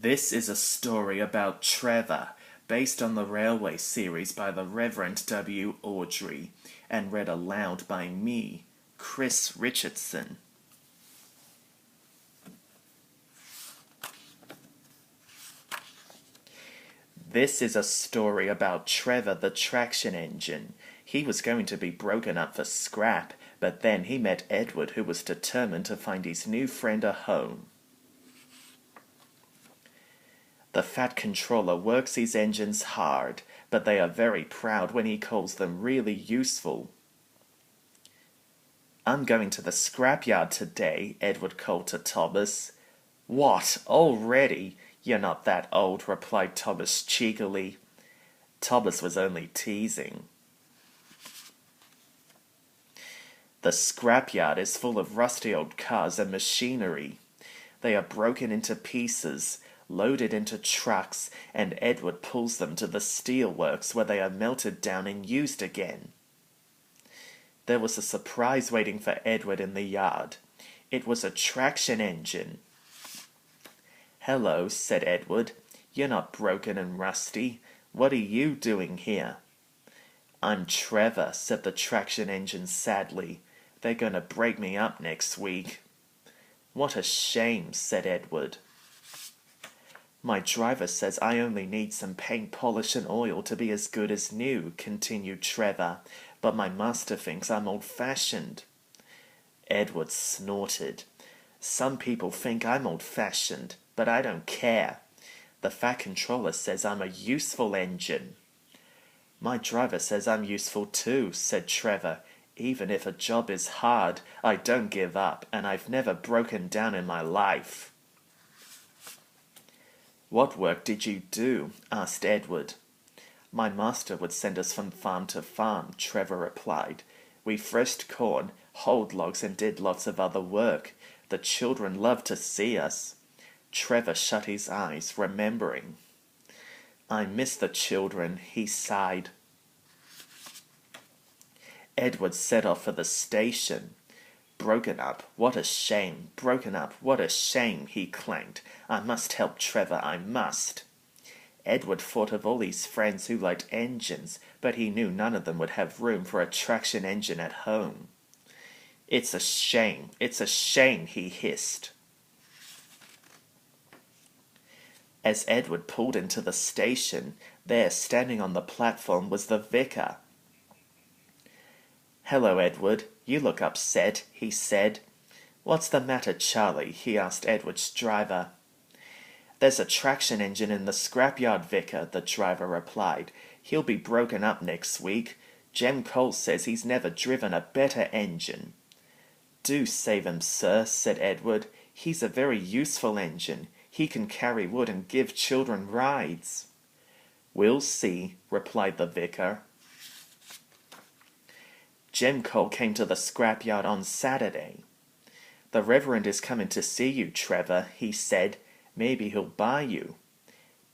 This is a story about Trevor, based on the Railway series by the Reverend W. Awdry, and read aloud by me, Chris Richardson. This is a story about Trevor the traction engine. He was going to be broken up for scrap, but then he met Edward, who was determined to find his new friend a home. The Fat Controller works his engines hard, but they are very proud when he calls them really useful. "I'm going to the scrapyard today," Edward called to Thomas. "What, already? You're not that old," replied Thomas cheekily. Thomas was only teasing. The scrapyard is full of rusty old cars and machinery. They are broken into pieces, loaded into trucks, and Edward pulls them to the steelworks where they are melted down and used again. There was a surprise waiting for Edward in the yard. It was a traction engine. "Hello," said Edward. "You're not broken and rusty. What are you doing here?" "I'm Trevor," said the traction engine sadly. "They're going to break me up next week." "What a shame," said Edward. "My driver says I only need some paint, polish, and oil to be as good as new," continued Trevor, "but my master thinks I'm old-fashioned." Edward snorted. "Some people think I'm old-fashioned, but I don't care. The Fat Controller says I'm a useful engine." "My driver says I'm useful too," said Trevor. "Even if a job is hard, I don't give up, and I've never broken down in my life." "What work did you do?" asked Edward. "My master would send us from farm to farm," Trevor replied. "We threshed corn, hauled logs, and did lots of other work. The children loved to see us." Trevor shut his eyes, remembering. "I miss the children," he sighed. Edward set off for the station. "Broken up, what a shame! Broken up, what a shame!" he clanked. "I must help Trevor, I must." Edward thought of all his friends who liked engines, but he knew none of them would have room for a traction engine at home. It's a shame, he hissed. As Edward pulled into the station, there, standing on the platform, was the vicar. "Hello, Edward. You look upset," he said. "What's the matter, Charlie?" he asked Edward's driver. "There's a traction engine in the scrapyard, Vicar," the driver replied. "He'll be broken up next week. Jem Cole says he's never driven a better engine." "Do save him, sir," said Edward. "He's a very useful engine. He can carry wood and give children rides." "We'll see," replied the vicar. Jem Cole came to the scrapyard on Saturday. "The Reverend is coming to see you, Trevor," he said. "Maybe he'll buy you."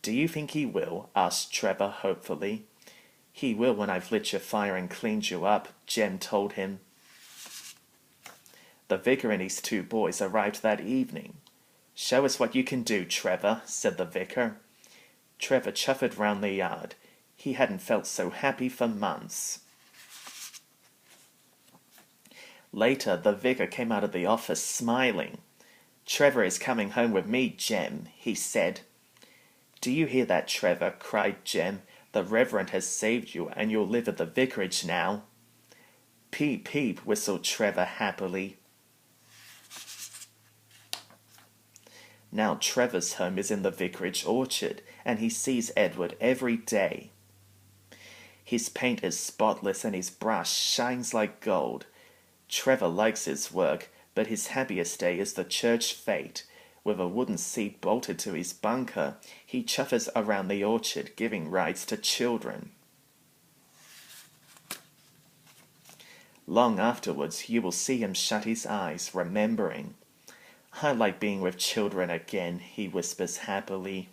"Do you think he will?" asked Trevor hopefully. "He will when I've lit your fire and cleaned you up," Jem told him. The vicar and his two boys arrived that evening. "Show us what you can do, Trevor," said the vicar. Trevor chuffed round the yard. He hadn't felt so happy for months. Later, the vicar came out of the office smiling. "Trevor is coming home with me, Jem," he said. "Do you hear that, Trevor?" cried Jem. "The Reverend has saved you, and you'll live at the vicarage now." "Peep, peep," whistled Trevor happily. Now Trevor's home is in the vicarage orchard, and he sees Edward every day. His paint is spotless and his brush shines like gold. Trevor likes his work, but his happiest day is the church fete. With a wooden seat bolted to his bunker, he chuffers around the orchard, giving rides to children. Long afterwards, you will see him shut his eyes, remembering. "I like being with children again," he whispers happily.